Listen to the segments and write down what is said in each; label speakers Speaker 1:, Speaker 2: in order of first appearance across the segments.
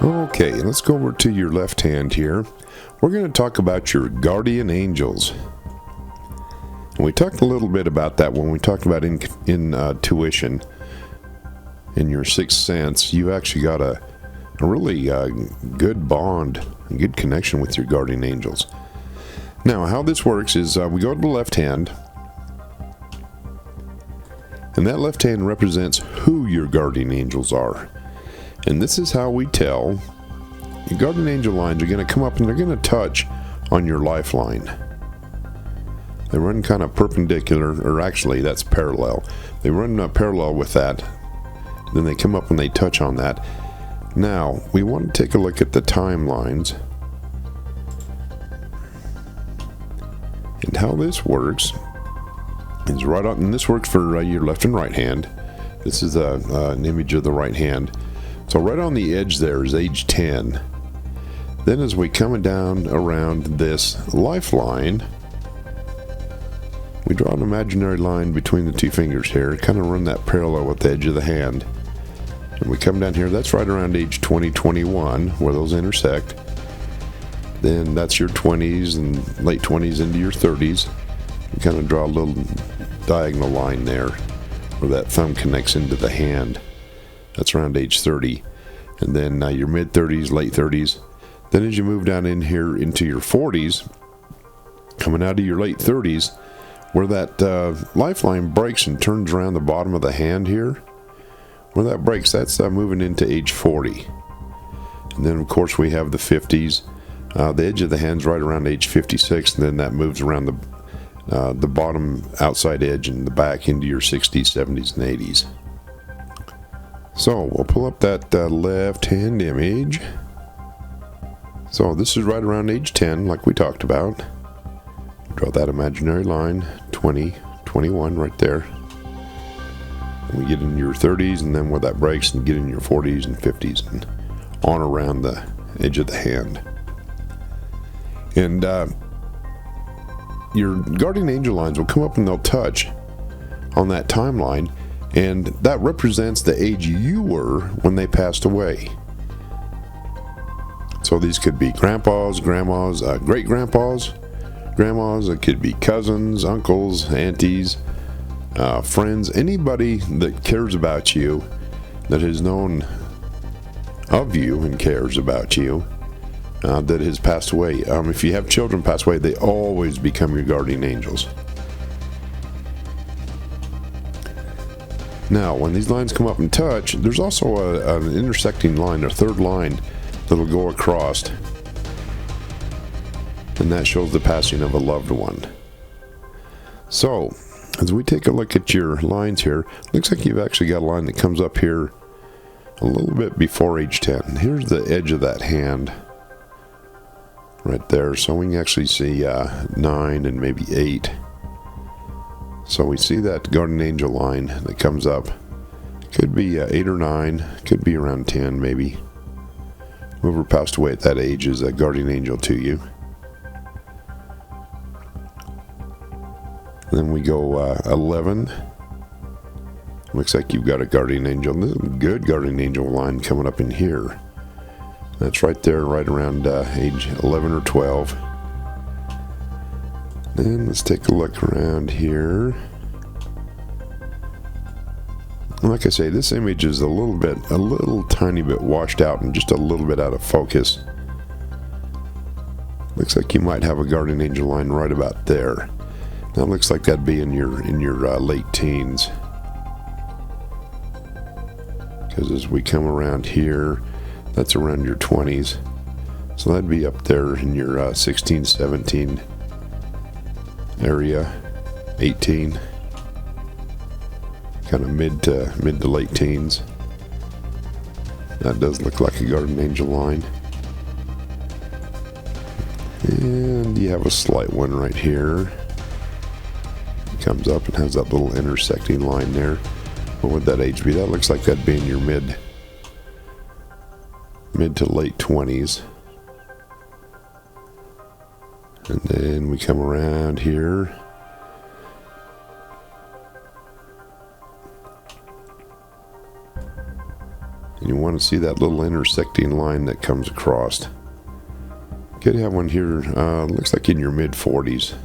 Speaker 1: Okay, let's go over to your left hand here. We're going to talk about your guardian angels. And we talked a little bit about that when we talked about intuition. In your sixth sense, you actually got a really good bond, a good connection with your guardian angels. Now, how this works is we go to the left hand, and that left hand represents who your guardian angels are. And this is how we tell your guardian angel lines are going to come up and they're going to touch on your lifeline. They run kind of perpendicular, or actually that's parallel. They run parallel with that. Then they come up and they touch on that. Now, we want to take a look at the timelines and how this works. Is right on, and this works for your left and right hand. This is an image of the right hand. So right on the edge there is age 10. Then as we come down around this lifeline, we draw an imaginary line between the two fingers here, kind of run that parallel with the edge of the hand. And we come down here, that's right around age 20, 21, where those intersect. Then that's your 20s and late 20s into your 30s. You kind of draw a little diagonal line there where that thumb connects into the hand. That's around age 30. And then your mid 30s, late 30s. Then as you move down in here into your 40s, coming out of your late 30s, where that lifeline breaks and turns around the bottom of the hand here, where that breaks, that's moving into age 40. And then of course we have the 50s. The edge of the hand's right around age 56, and then that moves around the bottom outside edge and the back into your 60s, 70s, and 80s. So we'll pull up that left hand image. So this is right around age 10, like we talked about. Draw that imaginary line, 20, 21 right there. And we get in your 30s, and then where that breaks, and get in your 40s and 50s and on around the edge of the hand. And your guardian angel lines will come up and they'll touch on that timeline, and that represents the age you were when they passed away. So these could be grandpas, grandmas, great-grandpas, grandmas. It could be cousins, uncles, aunties, friends, anybody that cares about you, that has known of you and cares about you, that has passed away. If you have children pass away, they always become your guardian angels. Now, when these lines come up and touch, there's also an intersecting line, a third line, that'll go across, and that shows the passing of a loved one. So, as we take a look at your lines here, looks like you've actually got a line that comes up here a little bit before age 10. Here's the edge of that hand right there, so we can actually see 9 and maybe 8. So we see that guardian angel line that comes up. Could be 8 or 9, could be around 10 maybe. Whoever passed away at that age is a guardian angel to you. Then we go 11. Looks like you've got a guardian angel. This is a good guardian angel line coming up in here. That's right there, right around age 11 or 12. Then let's take a look around here. Like I say, this image is a little tiny bit washed out and just a little bit out of focus. Looks like you might have a guardian angel line right about there. That looks like that'd be in your late teens. Because as we come around here, that's around your 20s. So that'd be up there in your 16, 17 area, 18. Kind of mid to late teens. That does look like a guardian angel line. And you have a slight one right here. It comes up and has that little intersecting line there. What would that age be? That looks like that'd be in your mid to late 20s. And then we come around here. And you want to see that little intersecting line that comes across. Could have one here, looks like in your mid-40s.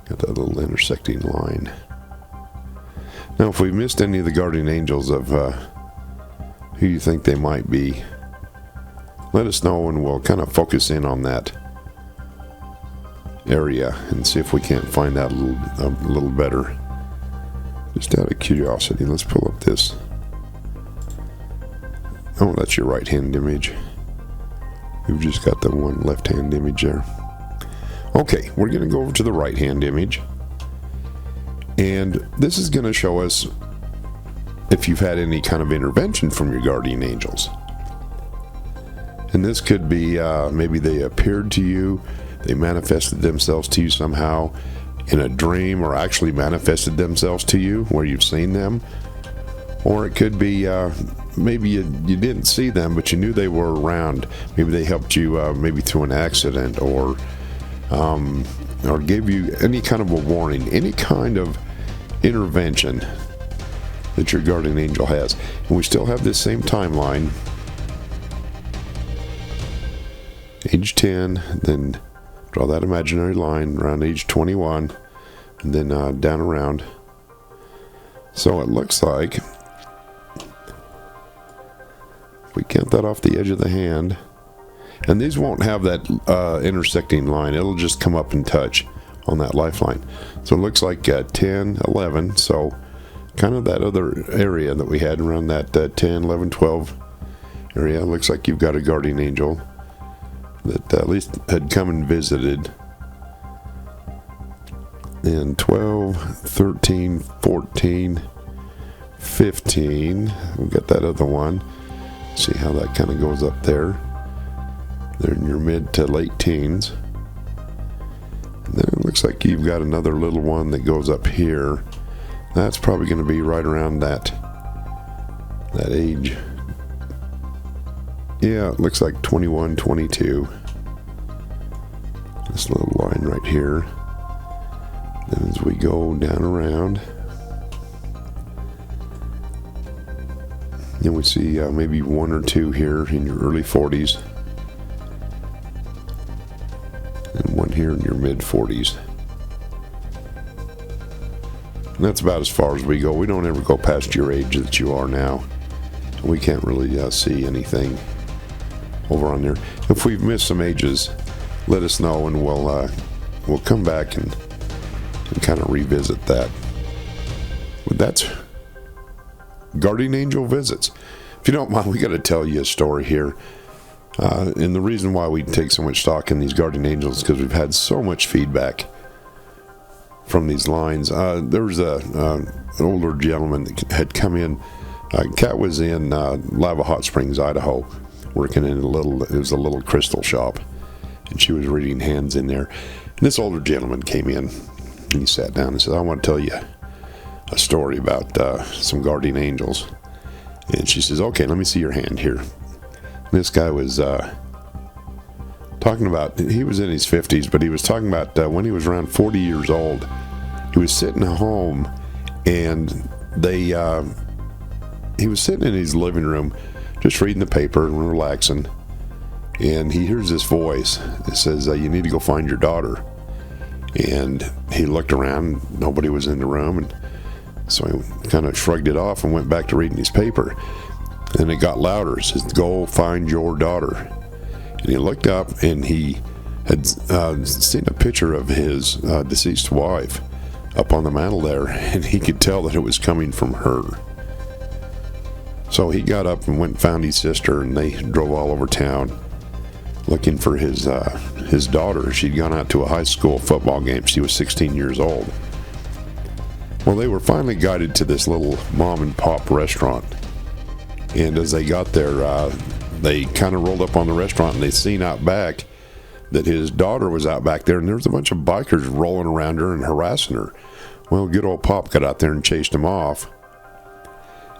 Speaker 1: Got that little intersecting line. Now, if we missed any of the guardian angels of who you think they might be, let us know and we'll kind of focus in on that area and see if we can't find out a little better. Just out of curiosity, let's pull up this. Oh, that's your right hand image. We've just got the one left hand image there. Okay, we're going to go over to the right hand image. And this is going to show us if you've had any kind of intervention from your guardian angels. And this could be maybe they appeared to you, they manifested themselves to you somehow in a dream, or actually manifested themselves to you where you've seen them. Or it could be maybe you didn't see them, but you knew they were around. Maybe they helped you maybe through an accident, or gave you any kind of a warning, any kind of intervention that your guardian angel has. And we still have this same timeline. Age 10, then draw that imaginary line around age 21, and then down around. So it looks like, if we count that off the edge of the hand, and these won't have that intersecting line, it'll just come up and touch on that lifeline. So it looks like 10, 11, so kind of that other area that we had around that 10, 11, 12 area. It looks like you've got a guardian angel that at least had come and visited. And 12, 13, 14, 15, we've got that other one. See how that kind of goes up there. They're in your mid to late teens. And then it looks like you've got another little one that goes up here. That's probably going to be right around that age. Yeah, it looks like 21, 22. This little line right here. Then as we go down around, and we see maybe one or two here in your early 40s. And one here in your mid 40s. And that's about as far as we go. We don't ever go past your age that you are now. We can't really see anything over on there. If we've missed some ages, let us know and we'll come back and kind of revisit that. But that's guardian angel visits. If you don't mind, we got to tell you a story here. And the reason why we take so much stock in these guardian angels is because we've had so much feedback from these lines. There was an older gentleman that had come in. Kat was in Lava Hot Springs, Idaho, working in it was a little crystal shop, and she was reading hands in there. And this older gentleman came in, and he sat down and said, "I want to tell you a story about some guardian angels." And she says, "Okay, let me see your hand here." This guy was talking about, he was in his 50s, but he was talking about when he was around 40 years old. He was sitting at home, and he was sitting in his living room just reading the paper and relaxing, and he hears this voice that says, "You need to go find your daughter." And he looked around, nobody was in the room, and so he kind of shrugged it off and went back to reading his paper. And it got louder. It says, "Go find your daughter." And he looked up, and he had seen a picture of his deceased wife up on the mantle there, and he could tell that it was coming from her. So he got up and went and found his sister, and they drove all over town looking for his daughter. She'd gone out to a high school football game. She was 16 years old. Well, they were finally guided to this little mom and pop restaurant. And as they got there, they kind of rolled up on the restaurant, and they seen out back that his daughter was out back there, and there was a bunch of bikers rolling around her and harassing her. Well, good old Pop got out there and chased him off.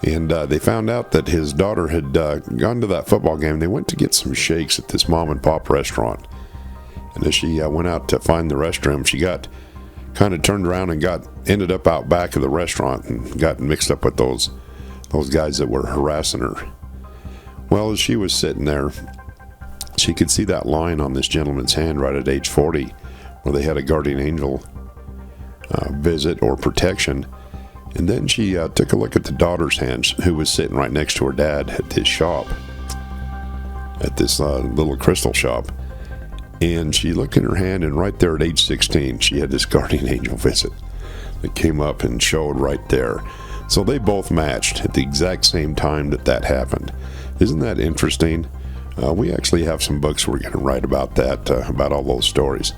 Speaker 1: And they found out that his daughter had gone to that football game. They went to get some shakes at this mom and pop restaurant. And as she went out to find the restroom, she got kind of turned around and ended up out back of the restaurant and got mixed up with those guys that were harassing her. Well, as she was sitting there, she could see that line on this gentleman's hand right at age 40 where they had a guardian angel visit or protection. And then she took a look at the daughter's hand, who was sitting right next to her dad at this shop, at this little crystal shop. And she looked in her hand, and right there at age 16, she had this guardian angel visit that came up and showed right there. So they both matched at the exact same time that happened. Isn't that interesting? We actually have some books we're going to write about that, about all those stories,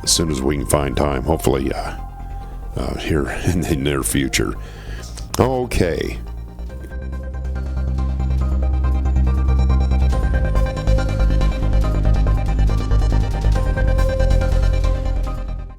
Speaker 1: as soon as we can find time, hopefully here in the near future. Okay,